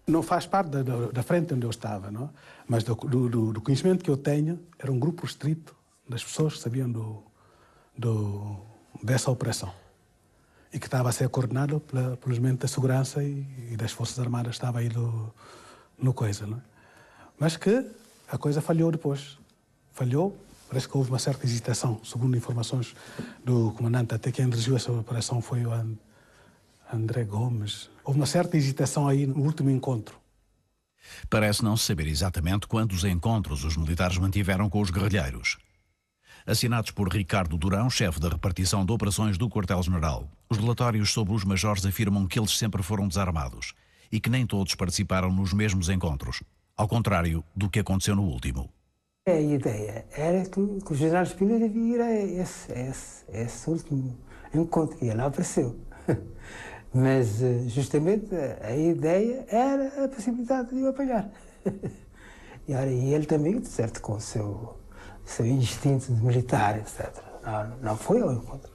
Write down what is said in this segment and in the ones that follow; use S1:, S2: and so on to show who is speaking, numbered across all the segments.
S1: Não faz parte da frente onde eu estava, não? Mas do conhecimento que eu tenho, era um grupo restrito das pessoas que sabiam dessa operação. E que estava a ser coordenado pelos membros da segurança e das Forças Armadas, estava aí no coisa, não é? Mas que a coisa falhou depois. Falhou, parece que houve uma certa hesitação, segundo informações do comandante, até quem dirigiu essa operação foi o André Gomes. Houve uma certa hesitação aí no último encontro.
S2: Parece não se saber exatamente quantos encontros os militares mantiveram com os guerrilheiros. Assinados por Ricardo Durão, chefe da repartição de operações do Quartel-General, os relatórios sobre os majores afirmam que eles sempre foram desarmados e que nem todos participaram nos mesmos encontros, ao contrário do que aconteceu no último.
S3: A ideia era que o general Espina devia ir a esse último encontro, que ele não apareceu. Mas, justamente, a ideia era a possibilidade de o apanhar. E ele também, de certo, com o seu instinto de militar, etc. Não foi ao encontro.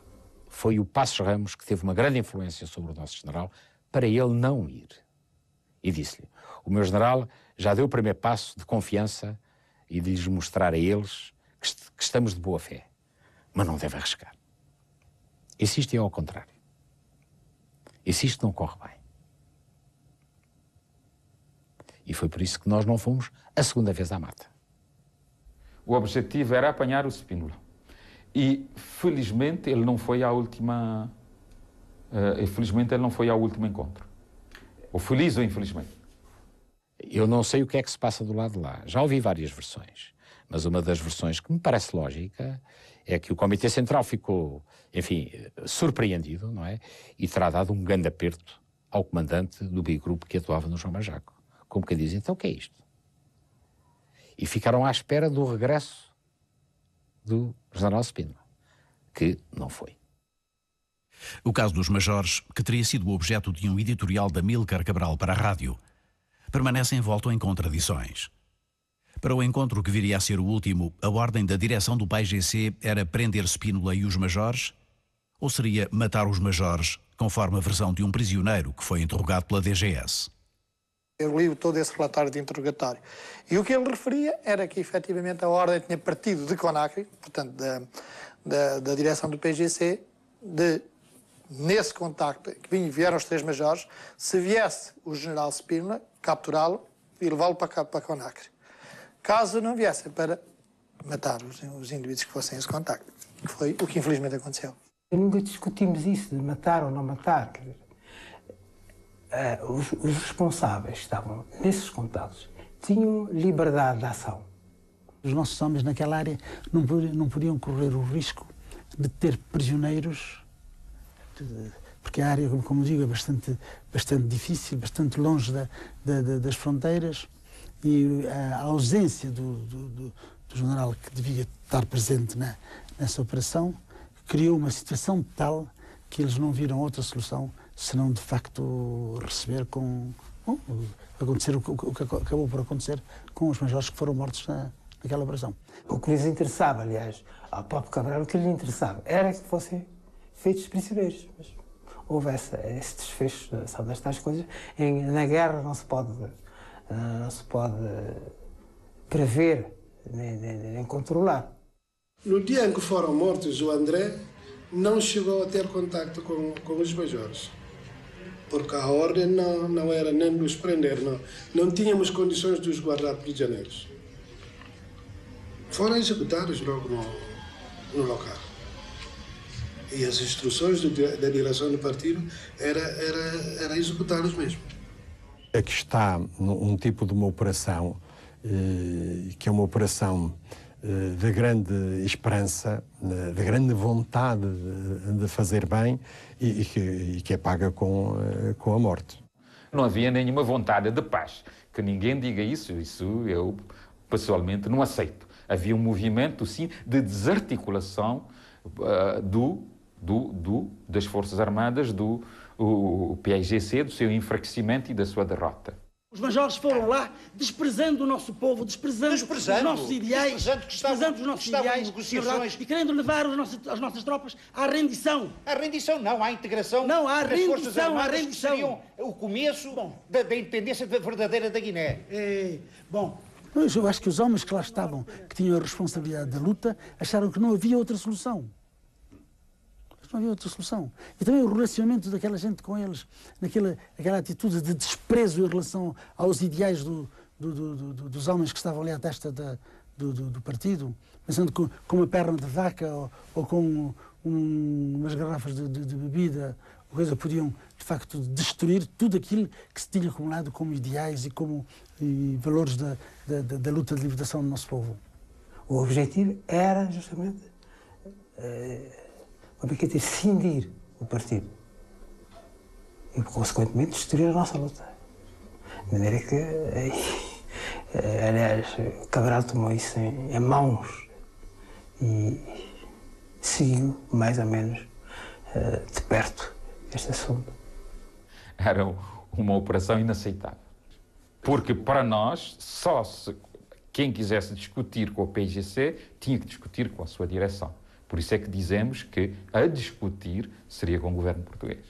S4: Foi o Passos Ramos que teve uma grande influência sobre o nosso general para ele não ir. E disse-lhe, o meu general já deu o primeiro passo de confiança e de lhes mostrar a eles que estamos de boa fé, mas não deve arriscar. E se isto é ao contrário? E se isto não corre bem? E foi por isso que nós não fomos a segunda vez à mata.
S5: O objetivo era apanhar o Spínola. E, felizmente, ele não foi à última... infelizmente, ele não foi ao último encontro. Ou feliz ou infelizmente.
S4: Eu não sei o que é que se passa do lado de lá. Já ouvi várias versões. Mas uma das versões que me parece lógica é que o Comitê Central ficou, enfim, surpreendido, não é? E terá dado um grande aperto ao comandante do bigrupo que atuava no João Majaco. Como quem diz, então o que é isto? E ficaram à espera do regresso do general Spínola, que não foi.
S2: O caso dos majores, que teria sido o objeto de um editorial da Amílcar Cabral para a rádio, permanece envolto em contradições. Para o encontro que viria a ser o último, a ordem da direção do PAIGC era prender Spínola e os majores? Ou seria matar os majores, conforme a versão de um prisioneiro que foi interrogado pela DGS?
S6: Eu li todo esse relatório de interrogatório. E o que ele referia era que, efetivamente, a ordem tinha partido de Conacry, portanto, da direção do PGC, nesse contacto que vieram os três majores, se viesse o general Spínola, capturá-lo e levá-lo para Conacry. Caso não viessem, para matar os indivíduos que fossem esse contacto. Que foi o que, infelizmente, aconteceu.
S3: Nunca discutimos isso, de matar ou não matar. Quer dizer, os responsáveis que estavam nesses contactos tinham liberdade de ação.
S7: Os nossos homens naquela área não podiam correr o risco de ter prisioneiros, porque a área, como digo, é bastante difícil, bastante longe das fronteiras, e a ausência do general que devia estar presente nessa operação criou uma situação tal que eles não viram outra solução senão, de facto, receber acontecer o que acabou por acontecer com os majores que foram mortos naquela operação.
S3: O que lhes interessava, aliás, ao próprio Cabral, o que lhe interessava era que fossem feitos prisioneiros. Mas houve esse desfecho, são destas coisas. Na guerra não se pode prever nem controlar.
S8: No dia em que foram mortos, o André não chegou a ter contacto com os majores, porque a ordem não era nem nos prender, não tínhamos condições de os guardar prisioneiros. Foram executados logo no local. E as instruções da direção do partido era executá-los mesmo.
S9: Aqui está um tipo de uma operação, que é uma operação de grande esperança, de grande vontade de fazer bem e que é paga com a morte.
S5: Não havia nenhuma vontade de paz. Que ninguém diga isso eu pessoalmente não aceito. Havia um movimento, sim, de desarticulação das Forças Armadas, do PAIGC, do seu enfraquecimento e da sua derrota.
S7: Os majores foram lá desprezando o nosso povo, desprezando os nossos ideais, desprezando os nossos ideais e querendo levar as nossas tropas à rendição.
S10: À rendição não, à integração.
S7: Não, à
S10: das
S7: rendição,
S10: Forças Armadas,
S7: à rendição.
S10: Que seriam o começo da independência verdadeira da Guiné.
S7: Bom, eu acho que os homens que lá estavam, que tinham a responsabilidade da luta, acharam que não havia outra solução. Não havia outra solução. E também o relacionamento daquela gente com eles, aquela atitude de desprezo em relação aos ideais dos homens que estavam ali à testa do partido, pensando com uma perna de vaca ou com umas garrafas de bebida, podiam, de facto, destruir tudo aquilo que se tinha acumulado como ideais e valores da luta de libertação do nosso povo.
S3: O objetivo era justamente cindir o partido e, consequentemente, destruir a nossa luta. De maneira que, aliás, Cabral tomou isso em mãos e seguiu, mais ou menos, de perto este assunto.
S5: Era uma operação inaceitável. Porque, para nós, quem quisesse discutir com o PIGC tinha que discutir com a sua direção. Por isso é que dizemos que a discutir seria com o governo português.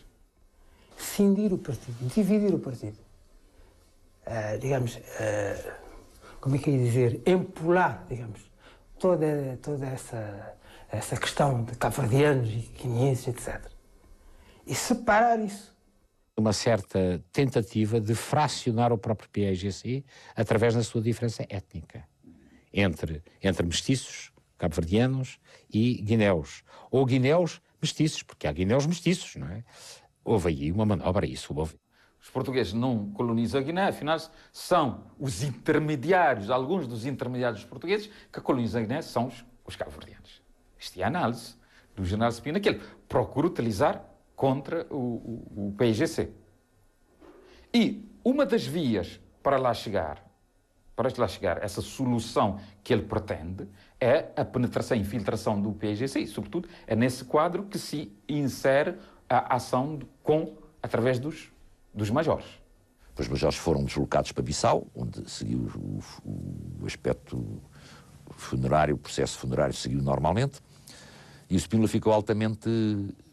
S3: Cindir o partido, dividir o partido. Como é que ia dizer? Empolar, digamos, toda essa questão de cabo-verdianos e guineenses, etc. E separar isso.
S4: Uma certa tentativa de fracionar o próprio PAIGC através da sua diferença étnica entre mestiços, cabo-verdianos e guineus. Ou guineus mestiços, porque há guineus mestiços, não é? Houve aí uma manobra, isso houve.
S5: Os portugueses não colonizam a Guiné, afinal são os intermediários, alguns dos intermediários portugueses que colonizam a Guiné são os cabo-verdianos. Esta é a análise do general Spina que ele procura utilizar contra o PIGC. E uma das vias para lá chegar, essa solução que ele pretende, é a penetração e infiltração do PIGC, e, sobretudo, é nesse quadro que se insere a ação através dos majores.
S11: Os majores foram deslocados para Bissau, onde seguiu o aspecto funerário, o processo funerário seguiu normalmente, e o Spínola ficou altamente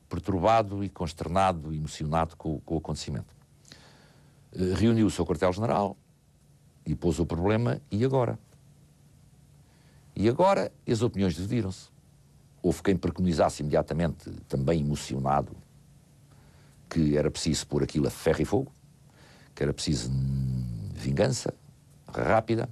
S11: perturbado e consternado e emocionado com o acontecimento. Reuniu-se ao quartel-general e pôs o problema, e agora? E agora as opiniões dividiram-se. Houve quem preconizasse imediatamente, também emocionado, que era preciso pôr aquilo a ferro e fogo, que era preciso vingança rápida,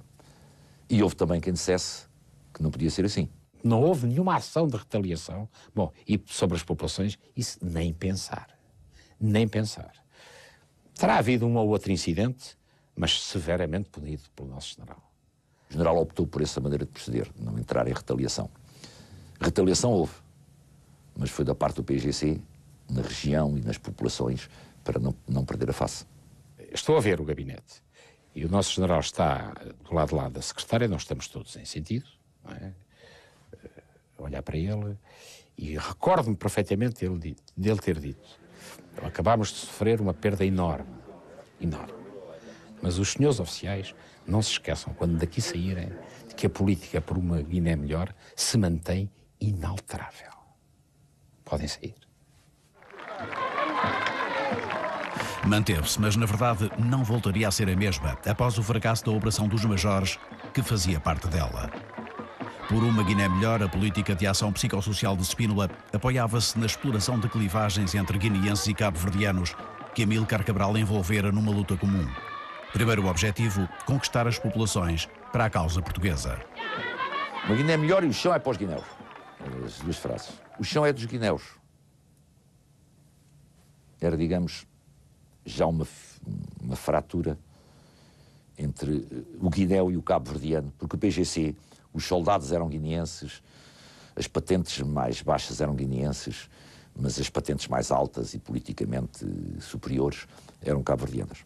S11: e houve também quem dissesse que não podia ser assim.
S4: Não houve nenhuma ação de retaliação. Bom, e sobre as populações, isso nem pensar. Nem pensar. Terá havido um ou outro incidente, mas severamente punido pelo nosso general.
S11: O general optou por essa maneira de proceder, não entrar em retaliação. Retaliação houve, mas foi da parte do PIGC, na região e nas populações, para não perder a face.
S4: Estou a ver o gabinete, e o nosso general está do lado lá da secretária, nós estamos todos em sentido, não é? Olhar para ele, e recordo-me perfeitamente dele ter dito: acabámos de sofrer uma perda enorme, mas os senhores oficiais não se esqueçam, quando daqui saírem, de que a política por uma Guiné melhor se mantém inalterável. Podem sair.
S2: Manteve-se, mas na verdade não voltaria a ser a mesma após o fracasso da Operação dos Majores, que fazia parte dela. Por uma Guiné melhor, a política de ação psicossocial de Spínola apoiava-se na exploração de clivagens entre guineenses e cabo-verdianos, que Amílcar Cabral envolvera numa luta comum. Primeiro objetivo, conquistar as populações para a causa portuguesa.
S11: Uma Guiné melhor e o chão é para os guineus. As duas frases. O chão é dos guineus. Era, digamos, já uma fratura entre o guinéu e o cabo-verdiano, porque o PGC, os soldados eram guineenses, as patentes mais baixas eram guineenses, mas as patentes mais altas e politicamente superiores eram cabo-verdianas.